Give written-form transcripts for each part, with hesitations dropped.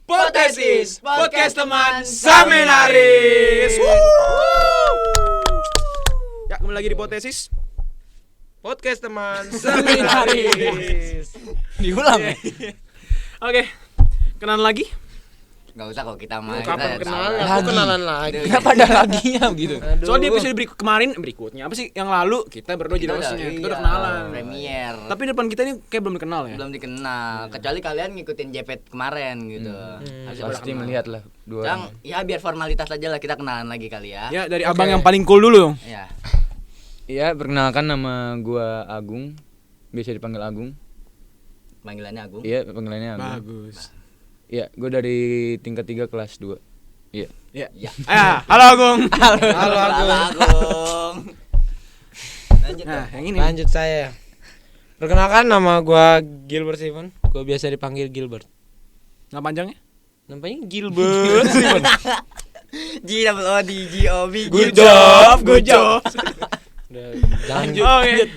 Potesis, podcast teman seminaris. Ya, kembali lagi di Potesis, podcast teman seminaris. Diulang ya? Oke, kenalan lagi? Gak usah kok kita mah. Kapan kenalan? Lagi. Aku kenalan lagi. Kenapa ada laginya begitu? Soalnya di episode berikutnya apa sih? Yang lalu kita berdua jadi hostnya. Kita udah kenalan. Premier. Tapi depan kita ini kayak belum dikenal ya. Belum dikenal. Kecuali kalian ngikutin JPET kemarin gitu. Harusnya Pasti kenal. melihat lah dua Cang, orang. ya biar formalitas aja lah, kita kenalan lagi kali ya. Ya, dari abang yang paling cool dulu. Ya. Iya, perkenalkan nama gua Agung. Biasa dipanggil Agung. Panggilannya Agung. Iya, panggilannya Agung. Bagus. Iya, gua dari tingkat 3 kelas 2. Iya. Ya. Ya. Halo Agung. Halo Agung. Lanjut. Nah, yang ini. Lanjut saya. Perkenalkan, nama gua Gilbert Steven. Gua biasa dipanggil Gilbert. Nama panjangnya? Namanya Gilbert Steven. G double O D G O B. Good job. Udah, jangan Oke.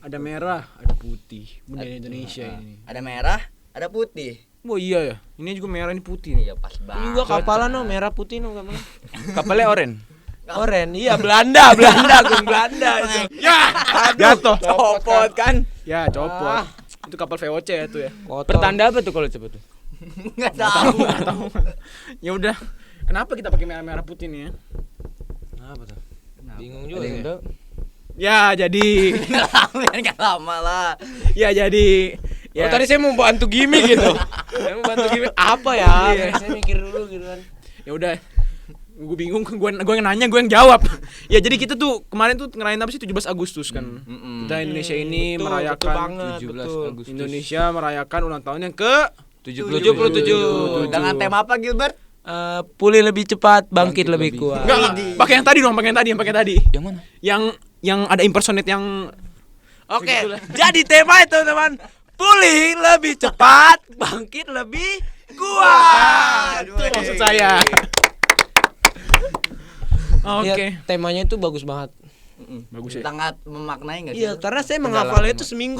Ada merah, ada putih. Bendera Indonesia ini. Ada merah, ada putih. Oh iya ya. Ini juga merah, ini putih nih. Iya pas Ini banget. gua kapalan no, merah putih no kapalan. Kapalnya oren. Oren, iya Belanda, Gung Belanda itu. Ya, jatuh. Copot kan. Ya, copot. Itu kapal VOC ya tuh ya. Kotor. Pertanda apa tuh kalau cepet tuh? Enggak tahu. Ya udah. Kenapa kita pakai merah putih nih ya? Apa tuh? Bingung Ada juga yang ya. tahu? Ya, jadi Enggak lama lah. ya jadi Oh, tadi saya mau bantu gimmick gitu. Saya mau bantu gimmick apa ya? Saya mikir dulu gitu kan. ya udah. Gue bingung, gue yang nanya, gue yang jawab. Ya jadi kita tuh kemarin tuh ngerayain apa sih 17 Agustus kan. Kita Indonesia ini Betul, merayakan betul banget, 17 betul. Agustus. Indonesia merayakan ulang tahun yang ke 77. Dengan tema apa Gilbert? Pulih lebih cepat, Bangkit bangkit lebih lebih. kuat. Enggak, pakai yang tadi dong, pakai yang tadi. Yang mana? Yang ada impersonate yang Oke, jadi tema itu teman. Pulih lebih cepat, bangkit lebih kuat. itu maksud saya. Oke. Ya, temanya itu bagus banget. Bagus ya. Sangat memaknai enggak sih? Iya, karena saya menghafalnya itu seminggu.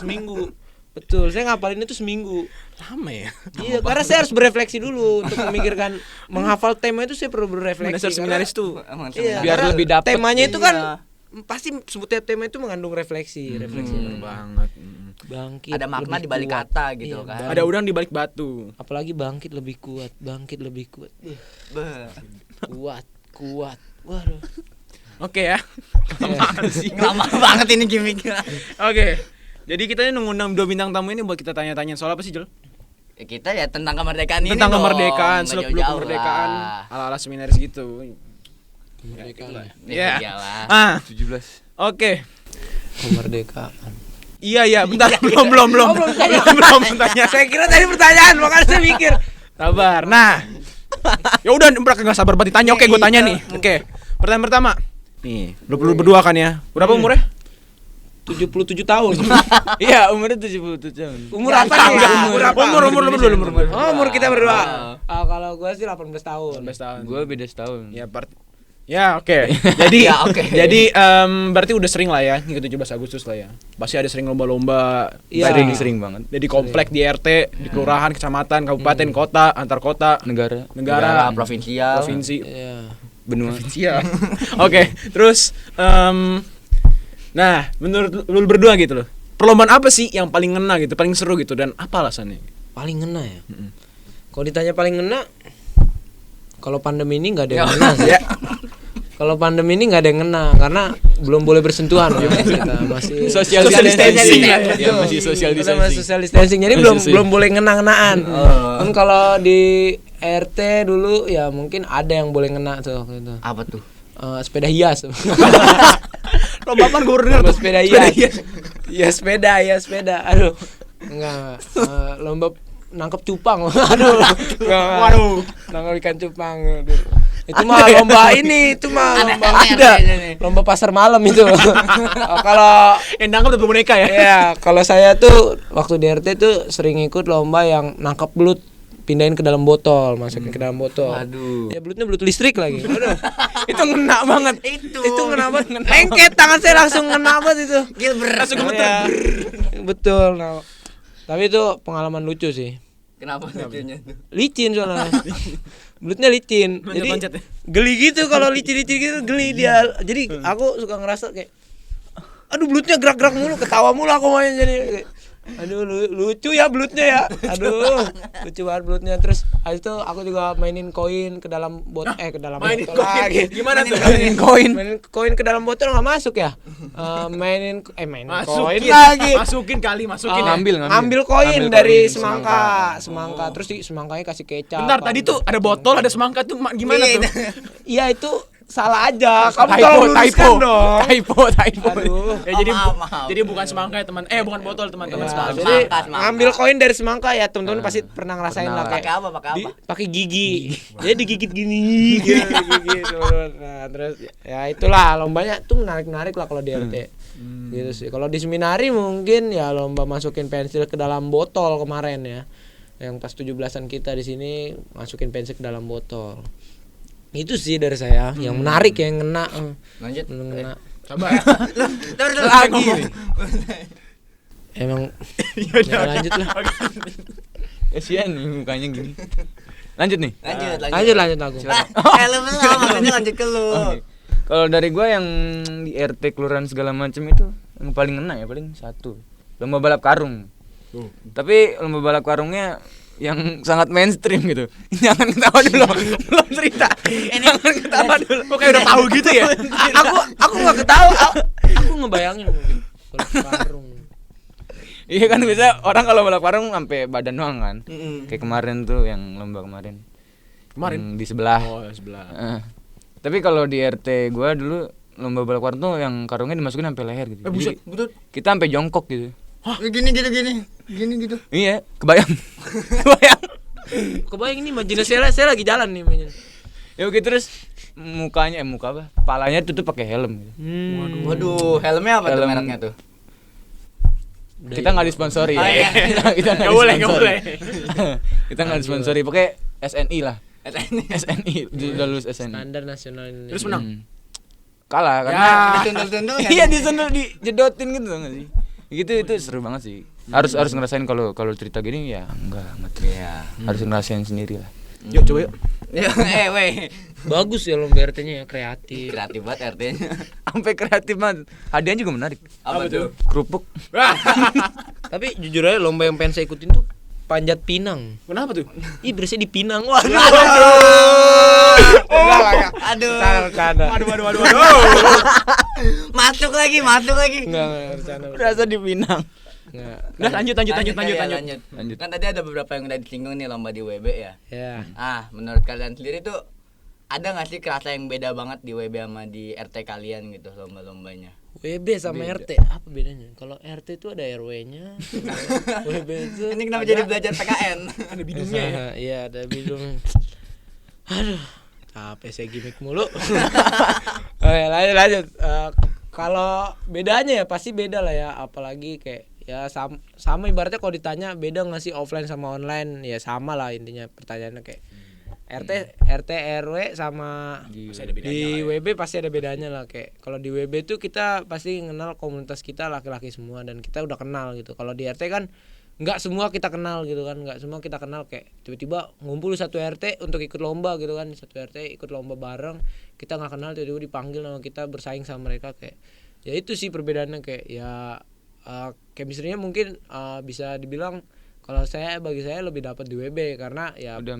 Seminggu. Betul, saya ngapalin itu seminggu. Lama ya. Iya, karena saya harus berefleksi dulu untuk memikirkan menghafal tema itu saya perlu berefleksi. Dasar seminaris tuh. Emang Iya, Biar karena lebih dapet. temanya itu Iya. kan pasti setiap tema itu mengandung refleksi, Bener banget. Bangkit. ada makna lebih di balik kuat. kata gitu Iya, kan. Ada udang di balik batu. Apalagi bangkit lebih kuat, bangkit lebih kuat. Beuh. Kuat. Waduh. Oke ya. Lama banget ini gimmicknya. Oke. Jadi kita ini ngundang dua bintang tamu ini buat kita tanya-tanya soal apa sih, Jul? Ya, kita ya tentang kemerdekaan ini Tentang dong. kemerdekaan, Nggak seluk-beluk jauh-jauh kemerdekaan, lah. ala-ala seminaris gitu. Kemerdekaan. Ya. Iyalah. Ah, 17. oke. Kemerdekaan. Iya, bentar. Belum tanya. Saya kira tadi pertanyaan, makanya saya mikir. Sabar. Nah. Ya udah, enggak sabar banget ditanya. Oke, gue tanya nih. Oke. Pertanyaan pertama. Nih, lu berdua kan ya. Berapa umurnya? 77 tahun. Iya, umurnya 77 tahun. Umur apa nih? Umur apa? Umur. Oh, umur kita berdua. Kalau gua sih 18 tahun. 18 tahun. Gua beda setahun. Ya, oke. Jadi Ya, oke. jadi berarti udah sering lah ya ngikut 17 Agustus lah ya. Pasti ada sering lomba-lomba. Iya. Sering banget. Jadi komplek di RT, di kelurahan, kecamatan, kabupaten, kota, antar kota, Negara. negara, provinsial. provinsi. Iya. Benua. Iya. Oke, terus nah, menurut lu berdua gitu loh. Perlombaan apa sih yang paling ngena gitu, paling seru gitu dan apa alasannya? Paling ngena ya. Kalau ditanya paling ngena, kalau pandemi ini nggak ada yang ngena sih. Kalau pandemi ini nggak ada yang ngena karena belum boleh bersentuhan kita masih Social distancing. Ya, masih social Udah masih distancing. social distancing jadi Masih. belum boleh ngena-ngenaan. Kan kalau di RT dulu ya mungkin ada yang boleh ngena tuh gitu. Apa tuh? Sepeda hias. Lomba apa gue denger Lomba tuh? sepeda hias. Ya sepeda. Aduh. Enggak. Lomba nangkep cupang. Aduh. Waduh. Nangkep ikan cupang. Aduh. Itu mah lomba ini, itu mah lomba ada. lomba pasar malam itu. Kalau Yang nangkep tuh boneka ya. ya, kalau saya tuh waktu di RT tuh sering ikut lomba yang nangkep belut pindahin ke dalam botol, masukin ke dalam botol. Aduh. Ya belutnya belut listrik lagi. Aduh. Itu ngena banget. Itu ngena banget. Lengket tangan saya langsung ngena banget itu. Gilbert. Langsung gemeter. Betul. Nah, tapi itu pengalaman lucu sih. Kenapa lucunya tuh? Licin soalnya. Belutnya licin. Jadi Loncat-loncat ya? geli gitu kalau licin-licin gitu, geli dia. Jadi aku suka ngerasa kayak aduh belutnya gerak-gerak mulu, ketawa mulu aku main jadi. Aduh lucu ya belutnya ya. Aduh, lucu banget belutnya. Terus habis itu aku juga mainin koin ke dalam ke dalam Mainin botol koin. lagi. Gimana tuh? Mainin koin. Mainin koin ke dalam botol enggak masuk ya? Mainin koin Masukin lagi. Masukin kali, masukin. Ambil koin dari semangka. Terus di semangkanya kasih kecap. Bentar, tadi tuh ada botol, ada semangka tuh gimana tuh? Iya itu salah aja. Kamu tolong luruskan dong. Typo. Aduh. Ya jadi bukan semangka ya teman. Bukan botol teman-teman Ya, sekalian. jadi Semangka. ngambil koin dari semangka ya teman-teman pasti pernah ngerasain lah kayak Pakai apa? pakai gigi. Jadi digigit gini gitu, gigi teman-teman. Nah, terus ya itulah lombanya tuh menarik lah kalau di RT. Gitu sih. Kalau di seminari mungkin ya lomba masukin pensil ke dalam botol kemarin ya. Yang pas 17-an kita di sini masukin pensil ke dalam botol. Itu sih dari saya yang menarik yang ngena. Lanjut. Ngena. Coba. Lagi. Emang Ya lanjut lah. Kasihan mukanya gini. Lanjut nih. Lanjut aku. Lu belum, makanya lanjut ke lu. Kalau dari gua yang di RT kelurahan segala macam itu yang paling ngena ya paling satu. Lomba balap karung. Tapi lomba balap karungnya yang sangat mainstream gitu. Jangan ketawa dulu. Belum cerita. Jangan ketawa dulu. Kok kayak udah tahu gitu ya? Aku nggak ketawa. Aku ngebayangin mungkin balap karung. Iya kan biasa orang kalau balap karung sampai badan doang kan. Kayak kemarin tuh yang lomba kemarin. Di sebelah. Oh, sebelah. Tapi kalau di RT gua dulu lomba balap karung tuh yang karungnya dimasukin sampai leher gitu. Buset. Jadi, kita sampai jongkok gitu. Gini gitu. Iya, kebayang. Kebayang ini imajinasi saya lagi jalan nih mainnya. Ya oke terus muka apa? Kepalanya tuh pakai helm gitu. Waduh, helmnya apa tuh Helm. mereknya tuh? Kita nggak disponsori Oh, ya. iya. Kita nggak Nggak boleh. Kita nggak disponsori, pakai SNI lah. SNI. SNI, udah lulus SNI. Standar nasional Indonesia. Terus menang. Kalah karena Ditundul-tundul kan? iya disundul dijedotin gitu enggak sih? Gitu itu seru banget sih. Harus ngerasain kalau cerita gini ya enggak Iya. Harus ngerasain sendiri lah. Yuk coba yuk. Weh. Bagus ya lomba RT-nya ya, kreatif. Kreatif banget RT-nya. Sampai kreatif banget. Hadiahnya juga menarik. Apa tuh? Kerupuk. Tapi jujur aja lomba yang pengen saya ikutin tuh panjat pinang. Kenapa tuh? Ih, bersih di Pinang. Waduh. Aduh. Waduh. Masuk lagi. Enggak bercanda. Berasa dipinang. Enggak. Udah lanjut. Lanjut. Kan tadi ada beberapa yang udah disinggung nih lomba di WB ya. Ya. Menurut kalian sendiri tuh ada nggak sih kerasa yang beda banget di WB sama di RT kalian gitu lomba-lombanya? WB sama RT apa bedanya? Kalau RT itu ada RW-nya. WB itu Ini kenapa jadi belajar PKN? Ada bidungnya ya. Iya, ada bidung. Aduh, capek saya gimmick mulu. Oke, lanjut. Kalau bedanya ya pasti beda lah ya, apalagi kayak ya sama ibaratnya kalau ditanya beda nggak sih offline sama online, ya sama lah intinya pertanyaannya kayak RT RW sama Pasti ada bedanya di lah ya. WB pasti ada bedanya lah. Kayak kalau di WB tuh kita pasti kenal komunitas kita laki-laki semua dan kita udah kenal gitu. Kalau di RT kan nggak semua kita kenal gitu kan, nggak semua kita kenal, kayak tiba-tiba ngumpul satu RT untuk ikut lomba gitu kan, satu RT ikut lomba bareng, kita nggak kenal tiba-tiba dipanggil sama kita bersaing sama mereka. Kayak ya itu sih perbedaannya, kayak ya chemistry-nya mungkin bisa dibilang kalau bagi saya lebih dapat di WB karena ya Udah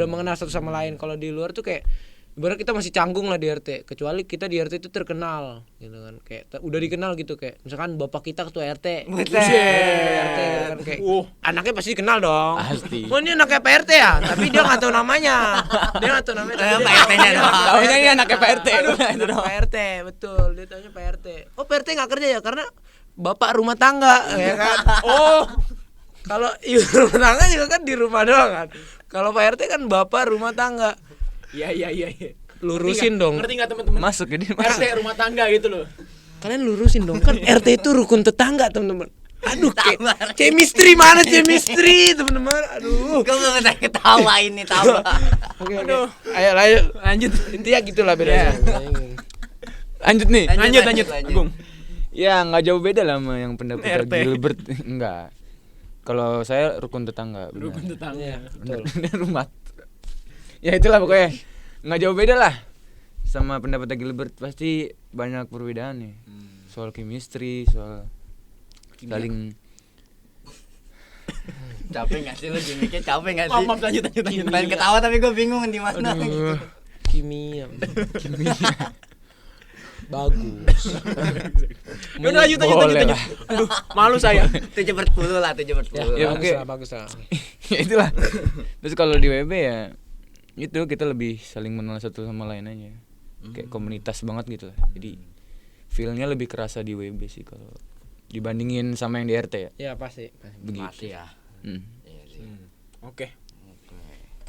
mengenal satu sama lain. Kalau di luar tuh kayak ibarat kita masih canggung lah di RT, kecuali kita di RT itu terkenal gitu kan, kayak udah dikenal gitu, kayak misalkan bapak kita ketua RT. RT gitu kan, kayak anaknya pasti dikenal dong. Pasti. Oh, ini anaknya Pak RT ya, tapi dia nggak tahu namanya. Dia nggak tahu namanya. tapi Pak RT-nya doang. Taunya ini anaknya Pak RT. Anak Pak RT, betul. Dia tanya Pak RT. Oh, Pak RT nggak kerja ya karena bapak rumah tangga, ya kan? Oh, kalau ibu rumah tangga juga kan di rumah doang kan. Kalau Pak RT kan bapak rumah tangga. Iya. Lurusin dong. Ngerti enggak teman-teman? Masuk jadi RT rumah tangga gitu loh. Kalian lurusin dong, kan RT itu rukun tetangga, teman-teman. Aduh, chemistry mana chemistry, teman-teman. Aduh. Gue belum bisa ketawa ini tawa. Oke. Ayo lanjut. Intinya gitulah bedanya. lanjut nih. Lanjut. Agung. Ya nggak jauh beda lah sama yang pendapat RT. Gilbert. Enggak. Kalau saya rukun tetangga. benar. Rukun tetangga. Iya, betul. Benar, rumah. Ya itulah pokoknya. Nggak jauh beda lah. Sama pendapatnya Gilbert pasti banyak perbedaan nih. Soal chemistry, soal saling Capek nggak sih lu gimmicknya, capek nggak sih? Maaf, lanjut. Pengen ketawa tapi gue bingung di mana gitu. Kimia. Bagus. Ya udah lanjut. Boleh lah. Aduh, malu saya. 7/10 lah, 7/10. Ya, bagus oke. lah, bagus lah. Ya itulah. Terus kalau di WB ya itu kita lebih saling mengenal satu sama lain aja. Kayak komunitas banget gitu lah. Jadi feel-nya lebih kerasa di WB sih kalau dibandingin sama yang di RT ya. Ya pasti. Begitu. Masih ya. Hmm. Iya sih. Oke.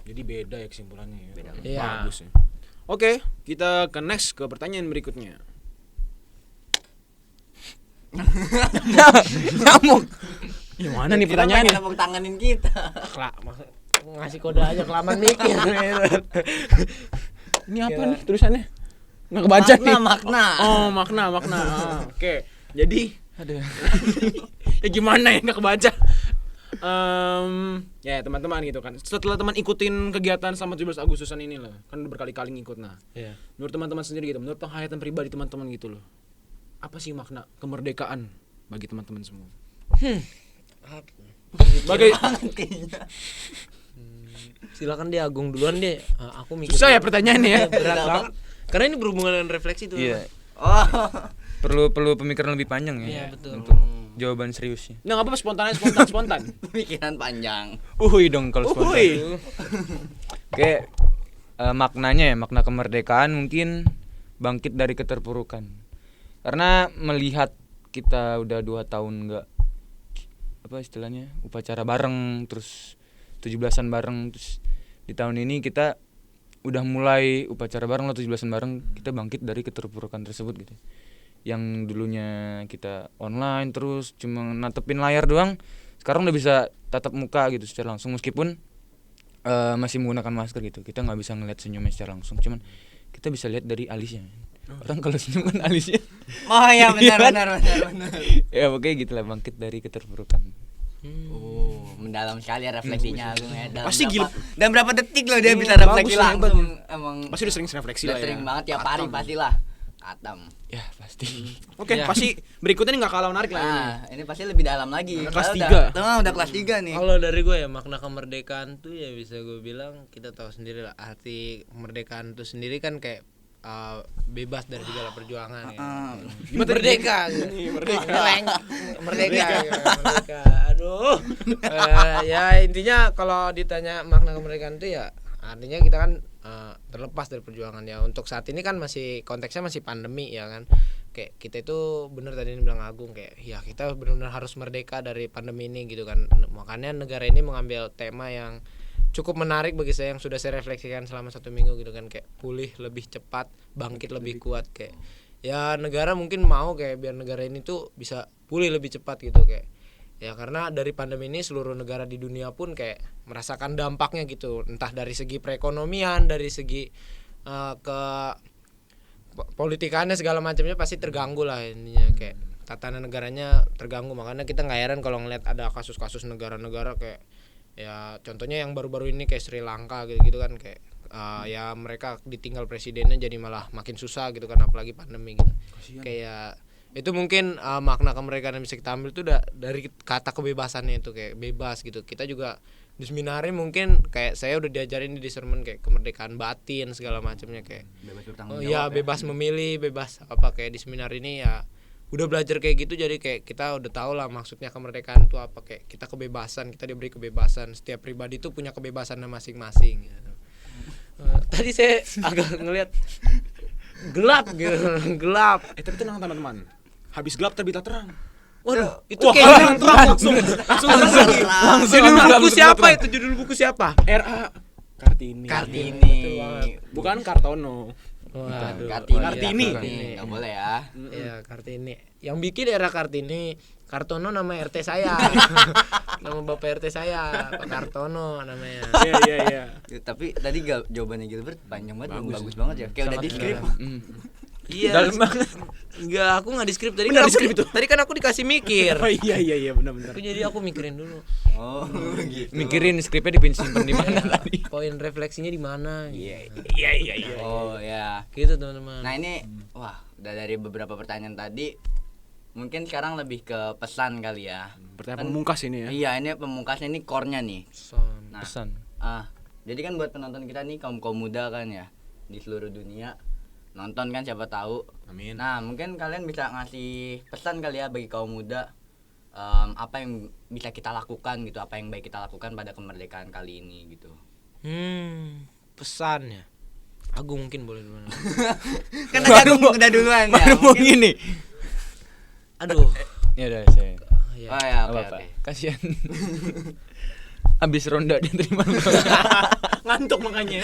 Jadi beda ya kesimpulannya ya. Beda. Iya. Bagus ya. Oke, kita ke next ke pertanyaan berikutnya. Nyamuk. Yang mana nih Kita pertanyaannya? pengen tepuk tanganin kita. Ngasih kode aja kelamaan mikir. Ini apa nih tulisannya? Nggak kebaca nih. Makna. Oh, makna. Oke. Jadi, Aduh. ya gimana ya nggak kebaca? Ya teman-teman gitu kan. Setelah teman ikutin kegiatan sama 17 Agustusan ini loh, kan udah berkali-kali ngikut. Nah, Iya. menurut teman-teman sendiri gitu, menurut penghayatan pribadi teman-teman gitu loh, apa sih makna kemerdekaan bagi teman-teman semua? Sebagai Silakan dia Agung duluan deh. Aku mikir. susah ya pertanyaannya ya. Berat banget. Karena ini berhubungan dengan refleksi tuh. Iya. Oh. Perlu pemikiran lebih panjang ya. Iya, betul. Untuk jawaban seriusnya. Nggak apa-apa spontan. Pemikiran panjang. Uhuy dong kalau spontan. Uhuy. Oke, maknanya ya, makna kemerdekaan mungkin bangkit dari keterpurukan. Karena melihat kita udah 2 tahun nggak apa istilahnya upacara bareng, terus 17-an bareng, terus di tahun ini kita udah mulai upacara bareng lah, 17-an bareng, kita bangkit dari keterpurukan tersebut gitu. Yang dulunya kita online terus cuma natepin layar doang, sekarang udah bisa tatap muka gitu secara langsung, meskipun masih menggunakan masker gitu. Kita nggak bisa ngeliat senyumnya secara langsung, cuman kita bisa lihat dari alisnya. Orang kalau senyum kan alisnya. Oh iya Iya kan? benar. Ya pokoknya gitulah, bangkit dari keterpurukan. Oh, mendalam sekali ya refleksinya Agung ya. Pasti gila. Dan berapa detik loh dia bisa refleksi bagus, hebat. langsung. Emang Pasti udah sering refleksi udah lah ya. sering banget tiap hari pastilah. Katam. Ya pasti. Oke, pasti berikutnya ini nggak kalah menarik lah ini. Nah, ini pasti lebih dalam lagi. Kelas Padahal 3. Udah kelas 3 nih. Kalau dari gue ya makna kemerdekaan tuh ya bisa gue bilang kita tahu sendiri lah, arti kemerdekaan itu sendiri kan kayak bebas dari segala perjuangan ya. Merdeka. Merdeka. Aduh. Ya intinya kalau ditanya makna kemerdekaan itu ya artinya kita kan terlepas dari perjuangan ya. Untuk saat ini kan masih konteksnya masih pandemi ya kan. Kayak kita itu bener tadi bilang Agung kayak ya kita benar-benar harus merdeka dari pandemi ini gitu kan. Makanya negara ini mengambil tema yang cukup menarik bagi saya yang sudah saya refleksikan selama 1 minggu gitu kan, kayak pulih lebih cepat, bangkit lebih kuat. Kayak ya negara mungkin mau kayak biar negara ini tuh bisa pulih lebih cepat gitu kayak ya, karena dari pandemi ini seluruh negara di dunia pun kayak merasakan dampaknya gitu, entah dari segi perekonomian, dari segi ke politikannya segala macamnya pasti terganggu lah intinya, kayak tatanan negaranya terganggu. Makanya kita nggak heran kalau ngeliat ada kasus-kasus negara-negara kayak ya contohnya yang baru-baru ini kayak Sri Lanka gitu kan, kayak ya mereka ditinggal presidennya jadi malah makin susah gitu kan, apalagi pandemi gitu. Kayak itu mungkin makna kemerdekaan yang bisa kita ambil itu dari kata kebebasannya itu, kayak bebas gitu. Kita juga di seminari mungkin kayak saya udah diajarin di sermon kayak kemerdekaan batin segala macamnya, kayak Bebas bertanggung ya. jawab. Bebas memilih, bebas apa, kayak di seminar ini ya udah belajar kayak gitu. Jadi kayak kita udah tahu lah maksudnya kemerdekaan itu apa, kayak kita kebebasan, kita diberi kebebasan, setiap pribadi itu punya kebebasannya masing-masing gitu. Tadi saya agak ngelihat gelap gitu, gelap. Tapi tenang teman-teman, habis gelap terbitlah terang. Waduh, itu Wah, kayak terang langsung judul buku siapa gelap. itu? Judul buku siapa? RA Kartini. Kartini. Bukan Kartono. Waduh, Kartini. Enggak boleh ya. Iya, Kartini. Yang bikin era Kartini, Kartono nama RT saya. Nama bapak RT saya, Pak Kartono namanya. Iya. Tapi tadi jawabannya Gilbert panjang banget, bagus banget ya. Kayak udah di skrip. Iya. Dalam banget. Enggak, aku enggak di skrip tadi. Benar Kan di skrip itu. Tadi kan aku dikasih mikir. Oh iya benar-benar. Jadi aku mikirin dulu. Oh, gitu. Mikirin skripnya disimpan di mana tadi. Poin refleksinya di mana? Iya. Oh ya. Gitu teman-teman. Nah ini, wah, udah dari beberapa pertanyaan tadi, mungkin sekarang lebih ke pesan kali ya. Pertanyaan pemungkas ini ya. Iya, ini pemungkasnya, ini core-nya nih. Pesan. Nah, Pesan. jadi kan buat penonton kita nih kaum muda kan ya di seluruh dunia nonton kan, siapa tahu. Amin. Nah, mungkin kalian bisa ngasih pesan kali ya bagi kaum muda, apa yang bisa kita lakukan gitu, apa yang baik kita lakukan pada kemerdekaan kali ini gitu. Pesannya. Agung mungkin boleh duluan. Kan Agung udah duluan ya. Baru mau gini. Aduh. Ya udah saya. Ya. Oh ya, oke Apa-apa. oke. Kasihan. Habis ronda dia terima. Ngantuk makanya.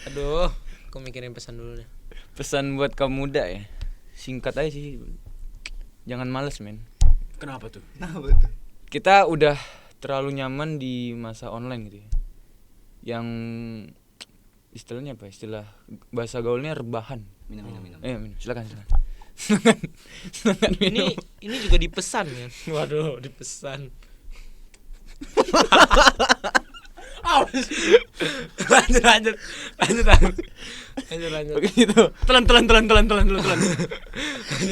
Aduh, aku mikirin pesan dulu deh. Pesan buat kaum muda ya. Singkat aja sih. Jangan males, men. Kenapa tuh? Nah, betul. Kita udah terlalu nyaman di masa online gitu ya. Yang istilahnya apa? Istilah bahasa gaulnya rebahan. Minum. Minum. Silakan. Silakan minum. Ini juga dipesan kan. Waduh, dipesan. lanjut. Oke gitu. Telan. Lanjut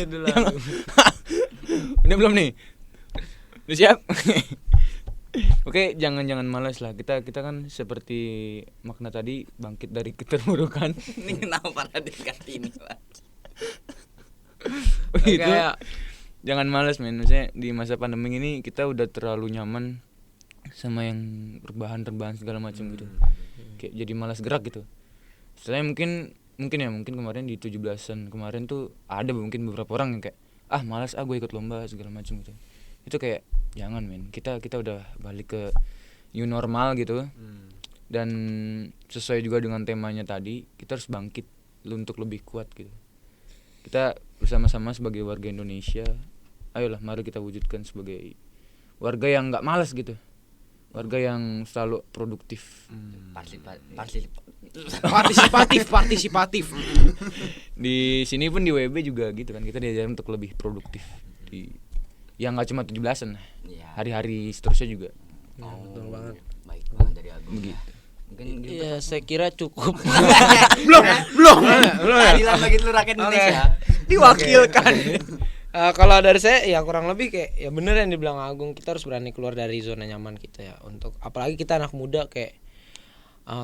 dulu. Udah belum nih? Udah siap? Oke, jangan malas lah. Kita kan seperti makna tadi, bangkit dari keterpurukan. Ini kenapa dikasih ini, Pak? Begitu. Kayak Jangan malas, men. Maksudnya di masa pandemi ini kita udah terlalu nyaman sama yang rebahan segala macam gitu. Kayak jadi malas gerak gitu. Setelahnya mungkin kemarin di 17-an kemarin tuh ada mungkin beberapa orang yang kayak malas gue ikut lomba segala macam gitu. Itu kayak jangan, men. Kita udah balik ke new normal gitu. Dan sesuai juga dengan temanya tadi, kita harus bangkit untuk lebih kuat gitu. Kita bersama-sama sebagai warga Indonesia, ayolah mari kita wujudkan sebagai warga yang nggak malas gitu, warga yang selalu produktif. Partisipatif. Di sini pun di WB juga gitu kan, kita diajarin untuk lebih produktif yang nggak cuma 17-an, Iya. hari-hari seterusnya juga. betul banget. Baik banget dari Agung. Begitu. Ya. Mungkin Iya, saya kira cukup. Belum. keadilan bagi seluruh rakyat Indonesia. Diwakilkan. Kalau dari saya ya kurang lebih kayak ya bener yang dibilang Agung, kita harus berani keluar dari zona nyaman kita ya, untuk apalagi kita anak muda kayak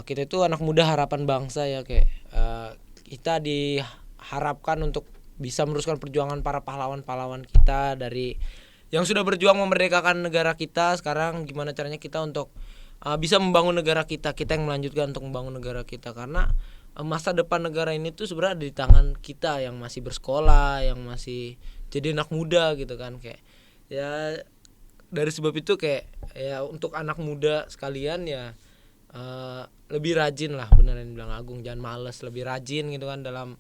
kita itu anak muda harapan bangsa ya, kayak kita diharapkan untuk bisa meneruskan perjuangan para pahlawan-pahlawan kita dari yang sudah berjuang memerdekakan negara kita. Sekarang gimana caranya kita untuk bisa membangun negara kita yang melanjutkan untuk membangun negara kita, karena masa depan negara ini tuh sebenarnya ada di tangan kita yang masih bersekolah, yang masih jadi anak muda gitu kan. Kayak ya dari sebab itu kayak ya untuk anak muda sekalian ya lebih rajin lah, benar yang bilang Agung, jangan males, lebih rajin gitu kan dalam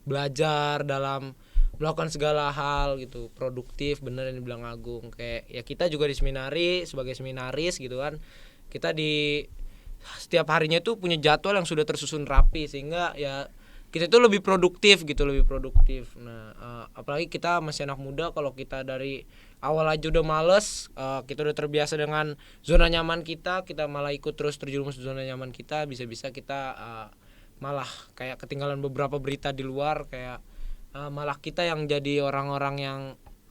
belajar, dalam melakukan segala hal gitu, produktif, bener yang dibilang Agung. Kayak ya kita juga di seminari sebagai seminaris gitu kan, kita di setiap harinya itu punya jadwal yang sudah tersusun rapi, sehingga ya kita itu lebih produktif gitu, lebih produktif. Nah apalagi kita masih anak muda, kalau kita dari awal aja udah males, kita udah terbiasa dengan zona nyaman kita malah ikut terus terjerumus di zona nyaman kita, bisa-bisa kita malah kayak ketinggalan beberapa berita di luar, kayak malah kita yang jadi orang-orang yang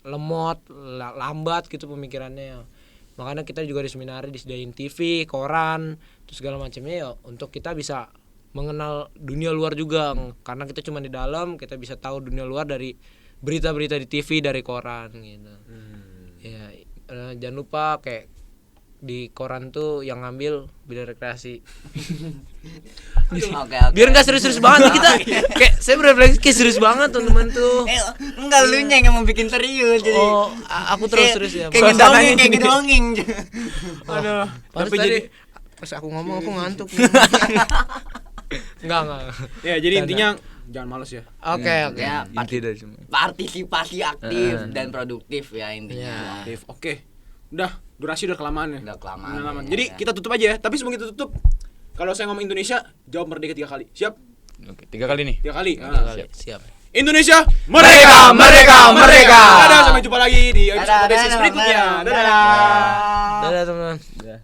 lemot, lambat gitu pemikirannya. Makanya kita juga di seminari disediain TV, koran, terus segala macamnya ya, untuk kita bisa mengenal dunia luar juga. Karena kita cuma di dalam, kita bisa tahu dunia luar dari berita-berita di TV, dari koran gitu. Ya jangan lupa kayak di koran tuh yang ngambil bidang rekreasi. Oke. Biar nggak serius-serius banget kita. Kayak saya berefleksi kayak serius banget teman-teman tuh. Enggak, lu yang mau bikin serius jadi. Oh, aku terus serius ya. Kayak ngedongeng. Aduh. Tapi jadi pas aku ngomong aku ngantuk. Enggak. Ya, jadi intinya jangan malas ya. Oke. Ya, Inti dari semua. partisipasi aktif dan produktif ya intinya. Aktif. Oke. Udah, durasi udah kelamaan ya. Udah kelamaan. Jadi Ya. kita tutup aja ya. Tapi sebelum kita tutup, kalau saya ngomong Indonesia, jawab merdeka 3 kali. Siap? Oke, 3 kali nih. 3 kali. Siap. Indonesia Merdeka, merdeka, merdeka. Dadah, sampai jumpa lagi di episode Dadah, dadah, berikutnya. dadah. Dadah. Dadah teman-teman. Udah.